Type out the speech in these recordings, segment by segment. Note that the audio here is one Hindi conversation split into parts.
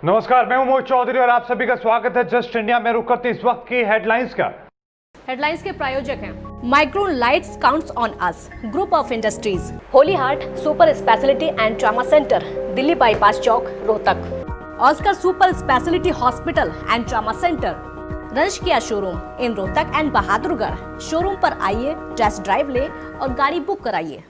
नमस्कार, मैं हूं मोहित चौधरी और आप सभी का स्वागत है जस्ट इंडिया में। रुक करते इस वक्त की हेडलाइंस का। हेडलाइंस के प्रायोजक हैं micron lights counts on us, group of industries, holy heart super speciality and trauma centre, Delhi bypass Chowk, Rohtak, Oscar super speciality hospital and trauma centre, रंश Kia showroom in Rohtak and Bahadurgarh. Showroom पर आइए, टेस्ट ड्राइव ले और गाड़ी बुक कराइए।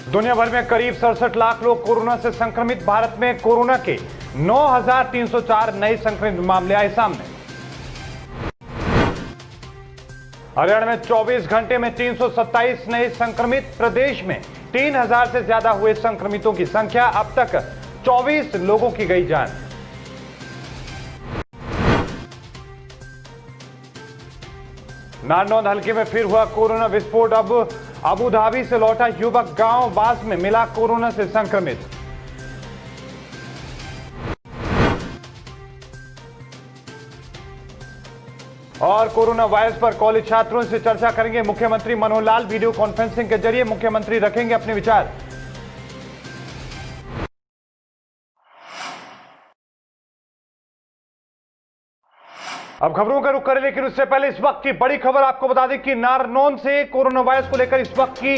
दुनिया भर में करीब 67 लाख लोग कोरोना से संक्रमित। भारत में कोरोना के 9,304 नए संक्रमित मामले आए सामने। हरियाणा में 24 घंटे में 327 नए संक्रमित। प्रदेश में 3,000 से ज्यादा हुए संक्रमितों की संख्या। अब तक 24 लोगों की गई जान। नारनौंद हलके में फिर हुआ कोरोना विस्फोट। अब अबू धाबी से लौटा युवक गांव बास में मिला कोरोना से संक्रमित। और कोरोना वायरस पर कॉलेज छात्रों से चर्चा करेंगे मुख्यमंत्री मनोहर लाल। वीडियो कॉन्फ्रेंसिंग के जरिए मुख्यमंत्री रखेंगे अपने विचार। अब खबरों का रुख करें, लेकिन उससे पहले इस वक्त की बड़ी खबर आपको बता दें कि नारनौंद से कोरोना वायरस को लेकर इस वक्त की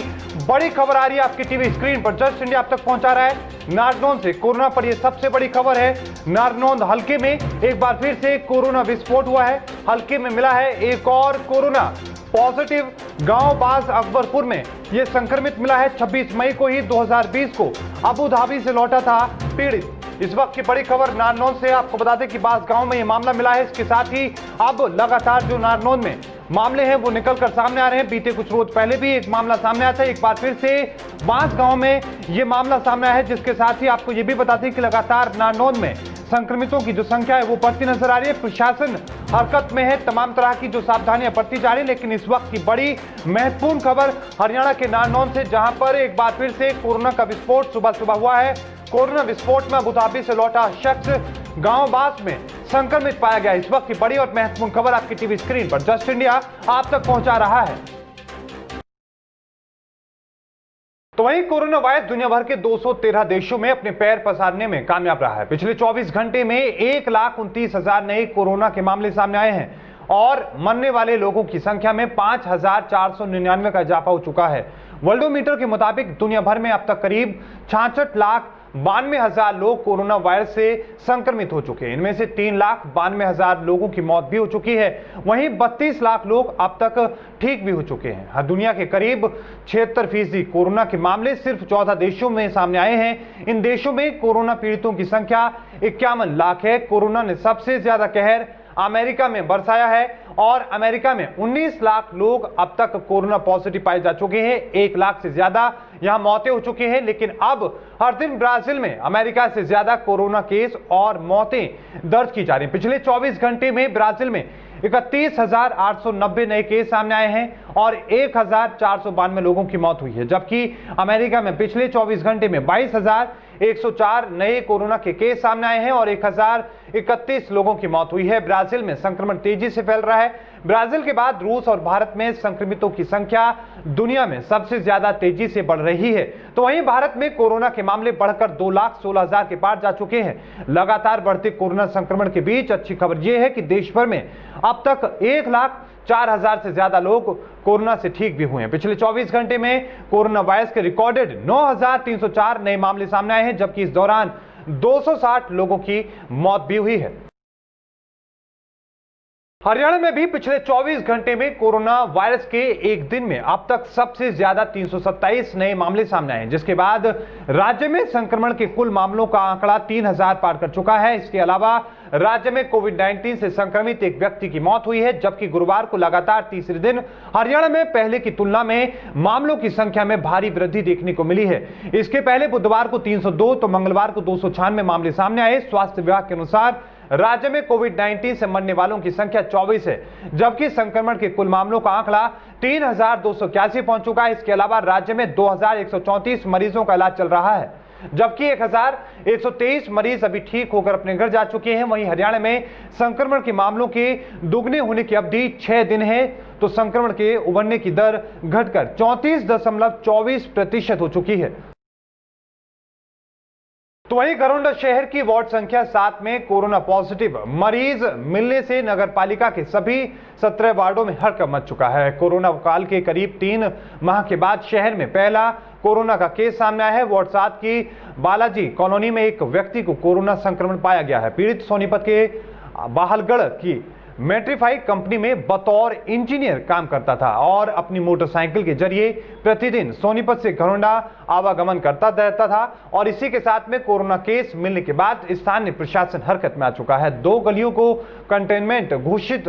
बड़ी खबर आ रही है आपकी टीवी स्क्रीन पर। जस्ट इंडिया आप तक पहुंचा रहा है नारनौंद से कोरोना पर। यह सबसे बड़ी खबर है। नारनौंद हलके में एक बार फिर से कोरोना विस्फोट हुआ है। हलके में मिला है एक और कोरोना पॉजिटिव। गांव बास अकबरपुर में यह संक्रमित मिला है। 26 मई को ही 2020 को अबू धाबी से लौटा था पीड़ित। इस वक्त की बड़ी खबर नारनौंद से आपको बता दें कि बास गांव में यह मामला मिला है। इसके साथ ही अब लगातार जो नारनौंद में मामले हैं वो निकलकर सामने आ रहे हैं। बीते कुछ रोज पहले भी एक मामला सामने आया था। एक बार फिर से बास गांव में यह मामला सामने आया है, जिसके साथ ही आपको यह भी बता दें कि लगातार नारनौंद में संक्रमितों की जो संख्या है वो बढ़ती नजर आ रही है। प्रशासन हरकत में है, तमाम तरह की जो सावधानियां बरती जा रही है। लेकिन इस वक्त की बड़ी महत्वपूर्ण खबर हरियाणा के नारनौंद से, जहां पर एक बार फिर से कोरोना का विस्फोट सुबह सुबह हुआ है। कोरोना विस्फोट में अबू धाबी से लौटा शख्स गांव बास में संक्रमित पाया गया। इस वक्त की बड़ी और महत्वपूर्ण खबर आपकी टीवी स्क्रीन पर जस्ट इंडिया आप तक पहुंचा रहा है। तो वहीं कोरोना वायरस दुनिया भर के 213 देशों में अपने पैर पसारने में कामयाब रहा है। पिछले 24 घंटे में 1,29,000 नए कोरोना के मामले सामने आए हैं और मरने वाले लोगों की संख्या में 5,499 का इजाफा हो चुका है। वर्ल्डोमीटर के मुताबिक दुनिया भर में अब तक करीब 66,92,000 लोग कोरोना वायरस से संक्रमित हो चुके हैं। इनमें से 3,92,000 लोगों की मौत भी हो चुकी है। वहीं 32 लाख लोग अब तक ठीक भी हो चुके हैं। दुनिया के करीब 76% कोरोना के मामले सिर्फ 14 देशों में सामने आए हैं। इन देशों में कोरोना पीड़ितों की संख्या 51 लाख है। कोरोना ने सबसे ज्यादा कहर अमेरिका में बरसाया है और अमेरिका में 19 लाख लोग अब तक कोरोना पॉजिटिव पाए जा चुके हैं। 1 लाख से ज्यादा यहां मौतें हो चुकी हैं। लेकिन अब हर दिन ब्राजील में अमेरिका से ज्यादा कोरोना केस और मौतें दर्ज की जा रही हैं। पिछले 24 घंटे में ब्राजील में 31,890 नए केस सामने आए हैं और 1,492 लोगों की मौत हुई है। जबकि अमेरिका में पिछले 24 घंटे में 22,104 नए कोरोना के केस सामने आए हैं और 1,031 लोगों की मौत हुई है। ब्राजील में संक्रमण तेजी से फैल रहा है। ब्राजील के बाद रूस और भारत में संक्रमितों की संख्या दुनिया में सबसे ज्यादा तेजी से बढ़ रही है। तो वहीं भारत में कोरोना के मामले बढ़कर 2,16,000 के पार जा चुके हैं। लगातार बढ़ते कोरोना संक्रमण के बीच अच्छी खबर यह है कि देश भर में अब तक 1,04,000 से ज्यादा लोग कोरोना से ठीक भी हुए हैं। पिछले 24 घंटे में कोरोना वायरस के रिकॉर्डेड 9,304 नए मामले सामने आए हैं, जबकि इस दौरान 260 लोगों की मौत भी हुई है। हरियाणा में भी पिछले 24 घंटे में कोरोना वायरस के एक दिन में अब तक सबसे ज्यादा 327 नए मामले सामने आए हैं, जिसके बाद राज्य में संक्रमण के कुल मामलों का आंकड़ा 3,000 पार कर चुका है। इसके अलावा राज्य में कोविड-19 से संक्रमित एक व्यक्ति की मौत हुई है, जबकि गुरुवार को लगातार तीसरे दिन हरियाणा में पहले की तुलना में मामलों की संख्या में भारी वृद्धि देखने को मिली है। इसके पहले बुधवार को 302 तो मंगलवार को 296 मामले सामने आए। स्वास्थ्य विभाग के अनुसार राज्य में कोविड-19 से मरने वालों की संख्या 24 है, जबकि संक्रमण के कुल मामलों का आंकड़ा 3,281 पहुंच चुका है। इसके अलावा राज्य में 2,134 मरीजों का इलाज चल रहा है, जबकि 1,123 मरीज अभी ठीक होकर अपने घर जा चुके हैं। वहीं हरियाणा में संक्रमण के मामलों के दुगने होने की अवधि 6 दिन है। तो संक्रमण के उबरने की दर घटकर 34.24% हो चुकी है। तो वहीं गरुड़ शहर की वार्ड संख्या 7 में कोरोना पॉजिटिव मरीज मिलने से नगर पालिका के सभी 17 वार्डों में हड़कंप मच चुका है। कोरोना काल के करीब 3 माह के बाद शहर में पहला कोरोना का केस सामने आया है। वार्ड 7 की बालाजी कॉलोनी में एक व्यक्ति को कोरोना संक्रमण पाया गया है। पीड़ित सोनीपत के बाहलगढ़ की मेट्रीफाई कंपनी में बतौर इंजीनियर काम करता था और अपनी मोटरसाइकिल के जरिए प्रतिदिन सोनीपत से घरोंडा आवागमन करता रहता था और इसी के साथ में कोरोना केस मिलने के बाद स्थानीय प्रशासन हरकत में आ चुका है। 2 गलियों को कंटेनमेंट घोषित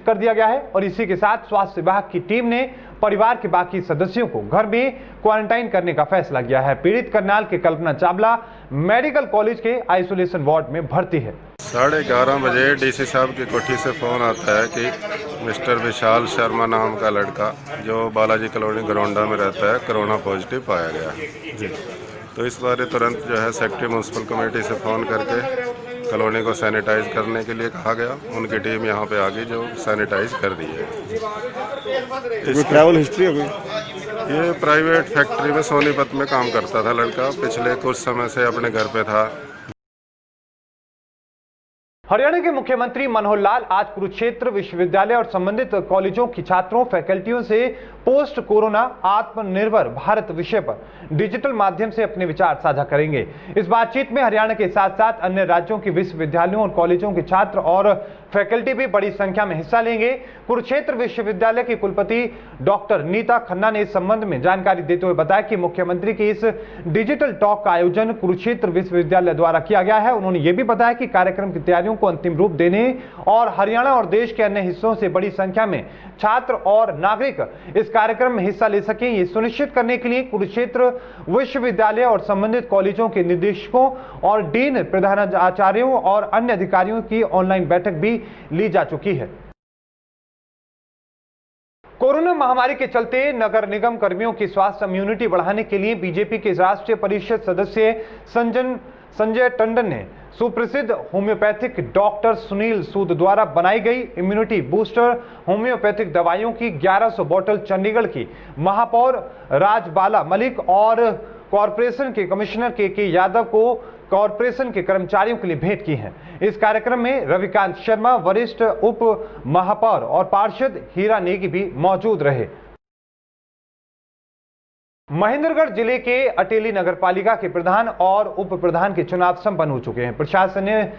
कर दिया गया है और इसी के साथ स्वास्थ्य विभाग की टीम ने परिवार के बाकी सदस्यों को घर में क्वारंटाइन करने का फैसला किया है। पीड़ित करनाल के कल्पना चावला मेडिकल कॉलेज के आइसोलेशन वार्ड में भर्ती है। 11:30 बजे डीसी साहब की कोठी से फ़ोन आता है कि मिस्टर विशाल शर्मा नाम का लड़का जो बालाजी कॉलोनी घरोंडा में रहता है कोरोना पॉजिटिव पाया गया है। तो इस बारे तुरंत जो है सेक्रेटरी म्यूनसिपल कमेटी से फ़ोन करके कॉलोनी को सैनिटाइज करने के लिए कहा गया। उनकी टीम यहाँ पे आ गई जो सैनिटाइज कर दी है। ट्रैवल हिस्ट्री हो गई। ये प्राइवेट फैक्ट्री में सोनीपत में काम करता था लड़का, पिछले कुछ समय से अपने घर पे था। हरियाणा के मुख्यमंत्री मनोहर लाल आज कुरुक्षेत्र विश्वविद्यालय और संबंधित कॉलेजों की छात्रों फैकल्टियों से पोस्ट कोरोना आत्मनिर्भर भारत विषय पर डिजिटल माध्यम से अपने विचार साझा करेंगे। इस बातचीत में हरियाणा के साथ साथ अन्य राज्यों के विश्वविद्यालयों और कॉलेजों के छात्र और फैकल्टी भी बड़ी संख्या में हिस्सा लेंगे। कुरुक्षेत्र विश्वविद्यालय की कुलपति डॉक्टर नीता खन्ना ने इस संबंध में जानकारी देते हुए बताया कि मुख्यमंत्री की इस डिजिटल टॉक का आयोजन कुरुक्षेत्र विश्वविद्यालय द्वारा किया गया है। उन्होंने ये भी बताया कि कार्यक्रम की तैयारियों को अंतिम रूप देने और हरियाणा और देश के अन्य हिस्सों से बड़ी संख्या में छात्र और नागरिक इस कार्यक्रम में हिस्सा ले सकें, ये सुनिश्चित करने के लिए कुरुक्षेत्र विश्वविद्यालय और संबंधित कॉलेजों के निदेशकों और डीन प्रधानाचार्यों और अन्य अधिकारियों की ऑनलाइन बैठक भी ली जा चुकी है। कोरोना महामारी के चलते नगर निगम कर्मियों की स्वास्थ्य इम्यूनिटी बढ़ाने के लिए बीजेपी के राष्ट्रीय परिषद सदस्य संजय टंडन ने सुप्रसिद्ध होम्योपैथिक डॉक्टर सुनील सूद द्वारा बनाई गई इम्यूनिटी बूस्टर होम्योपैथिक दवाइयों की 1100 बोतल चंडीगढ़ की महापौर राजबाला मलिक और कॉरपोरेशन के कमिश्नर के यादव को कॉरपोरेशन के कर्मचारियों के लिए भेंट की हैं। इस कार्यक्रम में रविकांत शर्मा, वरिष्ठ उप महापौर और पार्षद हीरा नेगी भी मौजूद रहे। महेंद्रगढ़ जिले के अटेली नगरपालिका के प्रधान और उप प्रधान के चुनाव संपन्न हो चुके हैं। प्रशासन ने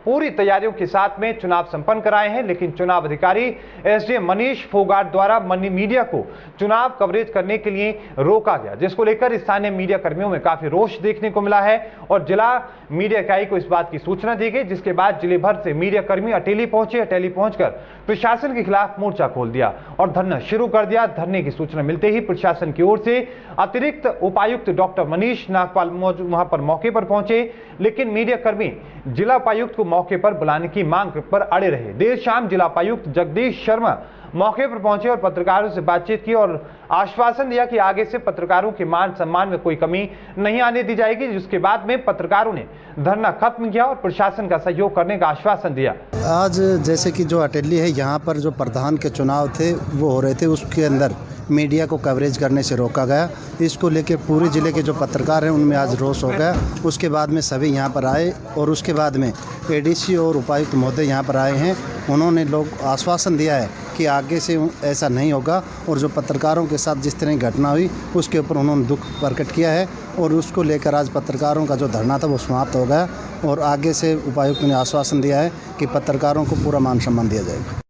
पूरी तैयारियों के साथ में चुनाव संपन्न कराए हैं, लेकिन चुनाव अधिकारी एसडीएम मनीष फोगाट द्वारा मीडिया को चुनाव कवरेज करने के लिए रोका गया, जिसको लेकर स्थानीय मीडिया कर्मियों में काफी रोष देखने को मिला है और जिला मीडिया इकाई को इस बात की सूचना दी गई, जिसके बाद जिले भर से मीडिया कर्मी अटेली पहुंचे। अटेली पहुंचकर प्रशासन के खिलाफ मोर्चा खोल दिया और धरना शुरू कर दिया। धरने की सूचना मिलते ही प्रशासन की ओर से अतिरिक्त उपायुक्त डॉक्टर मनीष नागपाल वहां पर मौके पर पहुंचे, लेकिन मीडिया कर्मी जिला उपायुक्त को मौके पर बुलाने की मांग पर अड़े रहे। देर शाम जिला उपायुक्त जगदीश शर्मा मौके पर पहुंचे और पत्रकारों से बातचीत की और आश्वासन दिया कि आगे से पत्रकारों के मान सम्मान में कोई कमी नहीं आने दी जाएगी। जिसके बाद में पत्रकारों ने धरना खत्म किया और प्रशासन का सहयोग करने का आश्वासन दिया। आज जैसे कि जो अटेली है, यहाँ पर जो प्रधान के चुनाव थे वो हो रहे थे, उसके अंदर मीडिया को कवरेज करने से रोका गया। इसको लेकर पूरे ज़िले के जो पत्रकार हैं उनमें आज रोष हो गया। उसके बाद में सभी यहाँ पर आए और उसके बाद में एडीसी और उपायुक्त महोदय यहाँ पर आए हैं। उन्होंने लोग आश्वासन दिया है कि आगे से ऐसा नहीं होगा और जो पत्रकारों के साथ जिस तरह की घटना हुई उसके ऊपर उन्होंने दुख प्रकट किया है और उसको लेकर आज पत्रकारों का जो धरना था वो समाप्त हो गया और आगे से उपायुक्त ने आश्वासन दिया है कि पत्रकारों को पूरा मान सम्मान दिया जाएगा।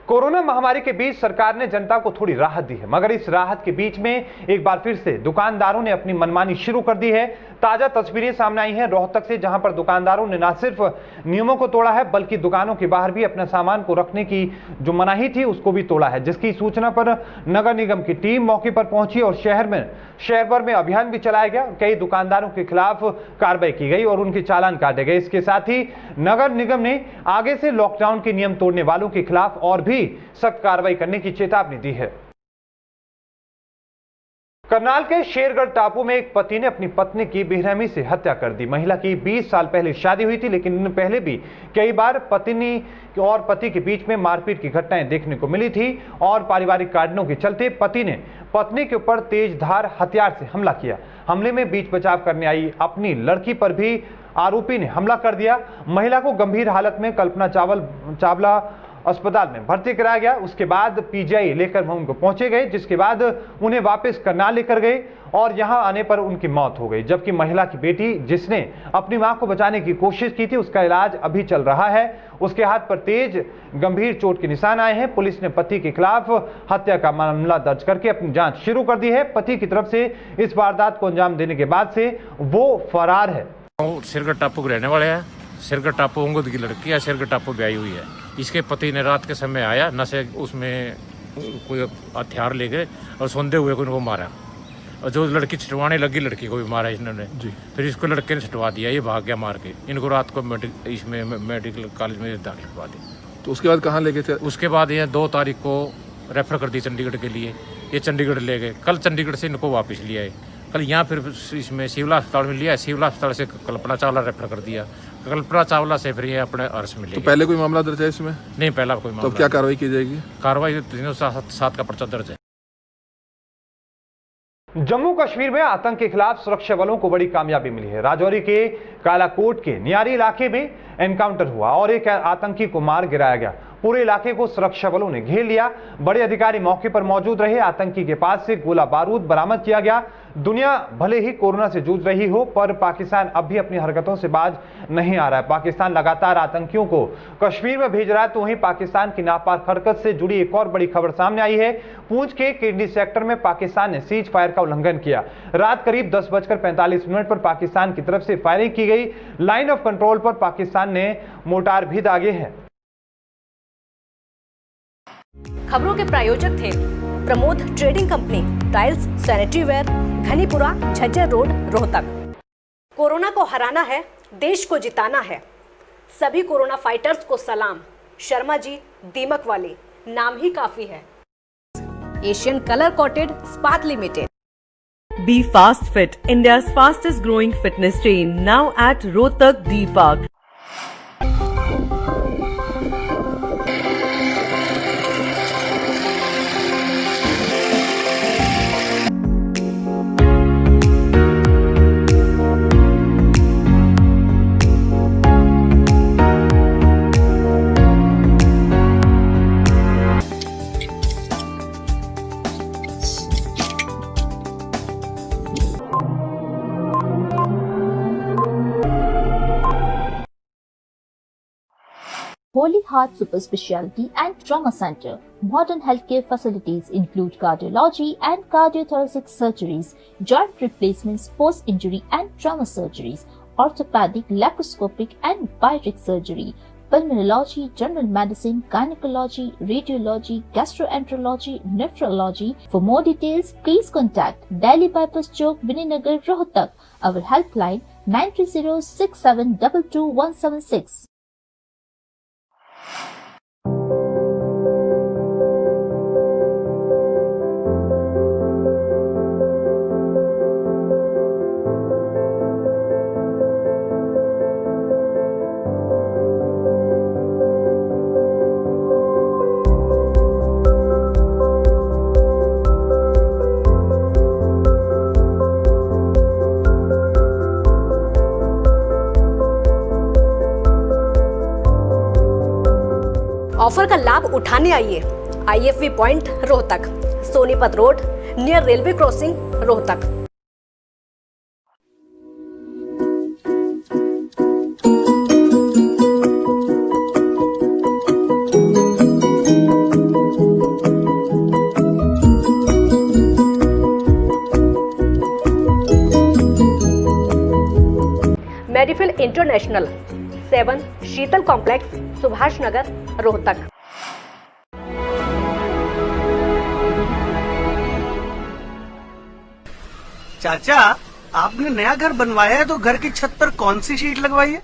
कोरोना महामारी के बीच सरकार ने जनता को थोड़ी राहत दी है, मगर इस राहत के बीच में एक बार फिर से दुकानदारों ने अपनी मनमानी शुरू कर दी है। ताजा तस्वीरें सामने आई हैं रोहतक से, जहां पर दुकानदारों ने न सिर्फ नियमों को तोड़ा है बल्कि दुकानों के बाहर भी अपने सामान को रखने की जो मनाही थी उसको भी तोड़ा है, जिसकी सूचना पर नगर निगम की टीम मौके पर पहुंची और शहर भर में अभियान भी चलाया गया। कई दुकानदारों के खिलाफ कार्रवाई की गई और उनके चालान काटे गए। इसके साथ ही नगर निगम ने आगे से लॉकडाउन के नियम तोड़ने वालों के खिलाफ और भी सख्त कार्रवाई करने की चेतावनी दी है। करनाल के शेरगढ़ टापू में एक पति ने अपनी पत्नी की बेरहमी से हत्या कर दी। महिला की 20 साल पहले शादी हुई थी, लेकिन पहले भी कई बार पत्नी और पति के बीच में मारपीट की घटनाएं देखने को मिली थी और पारिवारिक कारणों के चलते पति ने पत्नी के ऊपर तेजधार हथियार से हमला किया। हमले में बीच बचाव करने आई अपनी लड़की पर भी आरोपी ने हमला कर दिया। महिला को गंभीर हालत में कल्पना चावला अस्पताल में भर्ती कराया गया। उसके बाद पीजीआई लेकर वह उनको पहुंचे गए, जिसके बाद उन्हें वापस करनाल लेकर गए और यहां आने पर उनकी मौत हो गई। जबकि महिला की बेटी, जिसने अपनी मां को बचाने की कोशिश की थी, उसका इलाज अभी चल रहा है। उसके हाथ पर तेज गंभीर चोट के निशान आए हैं। पुलिस ने पति के खिलाफ हत्या का मामला दर्ज करके अपनी जांच शुरू कर दी है। पति की तरफ से इस वारदात को अंजाम देने के बाद से वो फरार है। शेरगढ़ टापू के रहने वाले हैं। शेरगढ़ टापू उंगद की लड़की है। शेरगढ़ टापू ब्याही हुई है। इसके पति ने रात के समय आया, नशे उसमें कोई हथियार ले गए और सौंदे हुए को इनको मारा और जो लड़की छटवाने लगी लड़की को भी मारा इन्होंने। फिर इसको लड़के ने छटवा दिया, ये भाग गया मार के। इनको रात को मेडिकल कॉलेज में दाखिल करवा दिया। तो उसके बाद कहाँ ले गए थे? उसके बाद ये 2 तारीख को रेफर कर दी चंडीगढ़ के लिए। ये चंडीगढ़ ले गए। कल चंडीगढ़ से इनको वापस लिया है। कल यहाँ फिर इसमें सिविल अस्पताल में लिया है। सिविल अस्पताल से कल्पना चावला रेफर कर दिया। कल्पना चावला से फिर ये अपने अर्श में ले तो पहले कोई मामला दर्ज है इसमें? नहीं, पहला कोई मामला। तो क्या कार्रवाई की जाएगी? कार्रवाई 307 का पर्चा दर्ज है। जम्मू कश्मीर में आतंक के खिलाफ सुरक्षा बलों को बड़ी कामयाबी मिली है। राजौरी के कालाकोट के नियारी इलाके में एनकाउंटर हुआ और एक आतंकी को मार गिराया गया। पूरे इलाके को सुरक्षा बलों ने घेर लिया। बड़े अधिकारी मौके पर मौजूद रहे। आतंकी के पास से गोला बारूद बरामद किया गया। दुनिया भले ही कोरोना से जूझ रही हो, पर पाकिस्तान अब भी अपनी हरकतों से बाज नहीं आ रहा है। पाकिस्तान लगातार आतंकियों को कश्मीर में भेज रहा है। तो वहीं पाकिस्तान की नापाक हरकत से जुड़ी एक और बड़ी खबर सामने आई है। पूंछ के किडनी सेक्टर में पाकिस्तान ने सीज फायर का उल्लंघन किया। रात करीब 10:45 पर पाकिस्तान की तरफ से फायरिंग की गई। लाइन ऑफ कंट्रोल पर पाकिस्तान ने मोर्टार भी दागे हैं। खबरों के प्रायोजक थे Pramod trading company, tiles, sanitary ware, Ghanipura, Jhajjar road, Rohtak. Corona को हराना है, देश को जिताना है। सभी कोरोना फाइटर्स को सलाम। शर्मा जी, दीमक वाले, नाम ही काफी है। एशियन कलर कोटेड स्पात limited. Be Fast Fit, India's fastest growing fitness chain, now at Rohtak D Park. Holy Heart Super Speciality and Trauma Center. Modern healthcare facilities include cardiology and cardiothoracic surgeries, joint replacements, post-injury and trauma surgeries, orthopedic, laparoscopic and bariatric surgery, pulmonology, general medicine, gynecology, radiology, gastroenterology, nephrology. For more details, please contact Delhi Bypass Chowk, Vininagar, Rohtak. Our helpline 930-6722-176. Offer का लाभ उठाने आइए IFV point Rohtak, Sonipat road near railway crossing Rohtak. Medifill international 7 Sheetal complex, Subhash Nagar, Rohtak. चाचा, आपने नया घर बनवाया है तो घर की छत पर कौन सी शीट लगवाई है?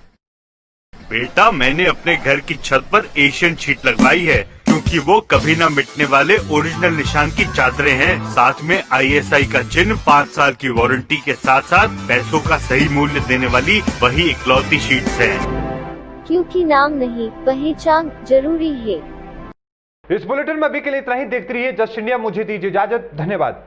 बेटा, मैंने अपने घर की छत पर एशियन शीट लगवाई है। क्योंकि वो कभी न मिटने वाले ओरिजिनल निशान की चादरें हैं। साथ में ISI का चिन्ह, 5 साल की वारंटी के साथ साथ पैसों का सही मूल्य देने वाली वही इकलौती शीट्स हैं। क्योंकि नाम नहीं, पहचान जरूरी है। इस बुलेटिन में अभी के लिए इतना ही। देखते रहिए जस्ट इंडिया। मुझे दीजिए इजाजत। धन्यवाद।